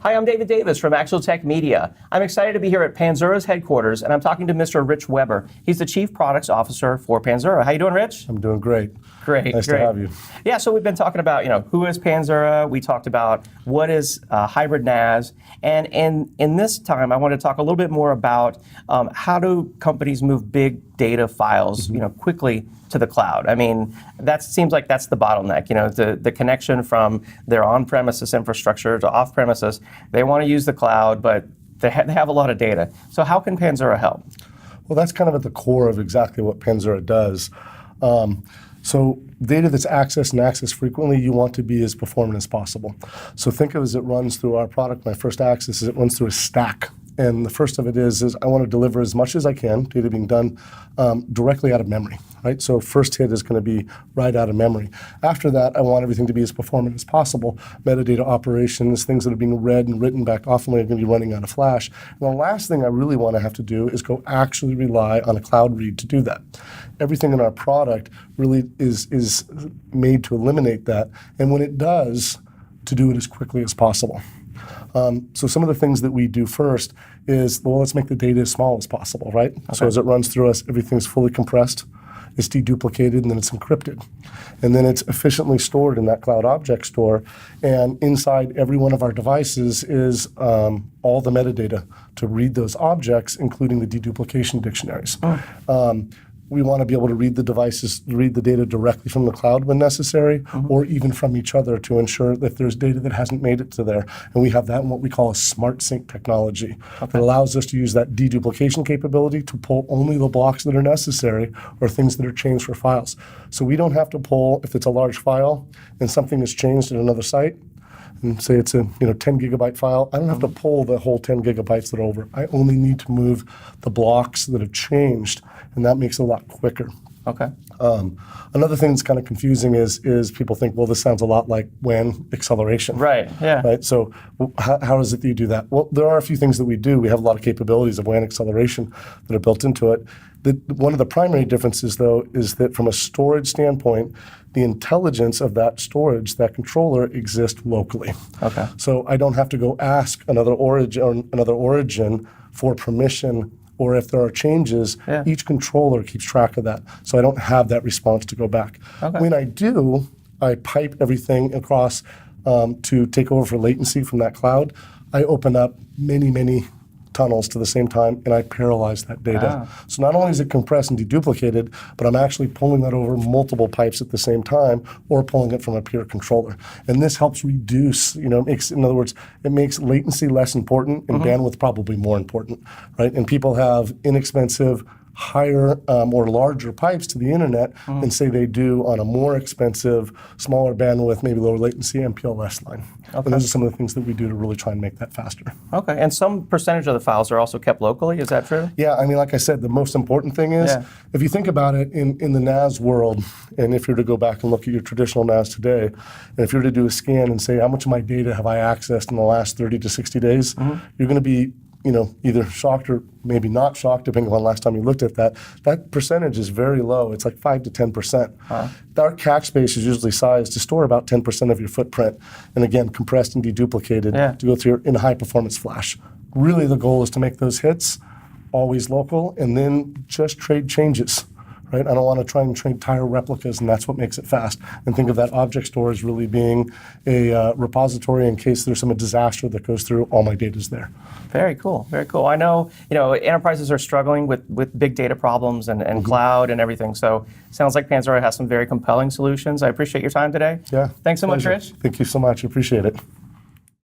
Hi, I'm David Davis from ActualTech Media. I'm excited to be here at Panzura's headquarters, and I'm talking to Mr. Rich Weber. He's the Chief Products Officer for Panzura. How you doing, Rich? I'm doing great. Great, Nice great. to have you. Yeah, so we've been talking about, who is Panzura? We talked about what is hybrid NAS, and in this time, I want to talk a little bit more about how do companies move big data files, quickly to the cloud. I mean, that seems like that's the bottleneck. The connection from their on-premises infrastructure to off-premises. They want to use the cloud, but they have a lot of data. So how can Panzura help? Well, that's kind of at the core of exactly what Panzura does. So data that's accessed and accessed frequently, you want to be as performant as possible. So think of it as it runs through our product. My first access is it runs through a stack. And the first of it is I want to deliver as much as I can, data being done directly out of memory, right? So first hit is going to be right out of memory. After that, I want everything to be as performant as possible. Metadata operations, things that are being read and written back often are going to be running out of flash. And the last thing I really want to have to do is go actually rely on a cloud read to do that. Everything in our product really is made to eliminate that. And when it does, to do it as quickly as possible. So some of the things that we do first is, well, let's make the data as small as possible, right? Okay. So as it runs through us, everything's fully compressed, it's deduplicated, and then it's encrypted. And then it's efficiently stored in that cloud object store. And inside every one of our devices is all the metadata to read those objects, including the deduplication dictionaries. We want to be able to read the data directly from the cloud when necessary, or even from each other to ensure that there's data that hasn't made it to there. And we have that in what we call a smart sync technology. That allows us to use that deduplication capability to pull only the blocks that are necessary or things that are changed for files. So we don't have to pull, if it's a large file and something is changed at another site, and say it's a 10 gigabyte file, I don't have to pull the whole 10 gigabytes that are over. I only need to move the blocks that have changed, and that makes it a lot quicker. Okay. Another thing that's kind of confusing is people think, well, this sounds a lot like WAN acceleration. Right, yeah. Right, so how is it that you do that? Well, there are a few things that we do. We have a lot of capabilities of WAN acceleration that are built into it. One of the primary differences, though, is that from a storage standpoint, the intelligence of that storage, that controller, exists locally. Okay. So I don't have to go ask another origin for permission, or if there are changes, each controller keeps track of that. So I don't have that response to go back. Okay. When I do, I pipe everything across to take over for latency from that cloud. I open up many tunnels to the same time, and I parallelize that data. So not only is it compressed and deduplicated, but I'm actually pulling that over multiple pipes at the same time, or pulling it from a peer controller. And this helps reduce, in other words, it makes latency less important and bandwidth probably more important, right? And people have inexpensive, higher or larger pipes to the internet than say they do on a more expensive, smaller bandwidth, maybe lower latency MPLS line. Okay. And those are some of the things that we do to really try and make that faster. Okay, and some percentage of the files are also kept locally, is that true? Yeah, I mean, like I said, the most important thing is, if you think about it in the NAS world, and if you were to go back and look at your traditional NAS today, and if you were to do a scan and say, how much of my data have I accessed in the last 30 to 60 days, you're going to be either shocked or maybe not shocked, depending on the last time you looked at that. That percentage is very low. It's like 5 to 10%. Our cache space is usually sized to store about 10% of your footprint, and again, compressed and deduplicated to go through in high performance flash. Really, the goal is to make those hits always local, and then just trade changes. Right? I don't want to try and trade tire replicas, and that's what makes it fast. And think of that object store as really being a repository in case there's some disaster that goes through. All my data's there. Very cool, very cool. I know, enterprises are struggling with big data problems and cloud and everything. So sounds like Panzura has some very compelling solutions. I appreciate your time today. Yeah. Thanks so much, Rich. Thank you so much. Appreciate it.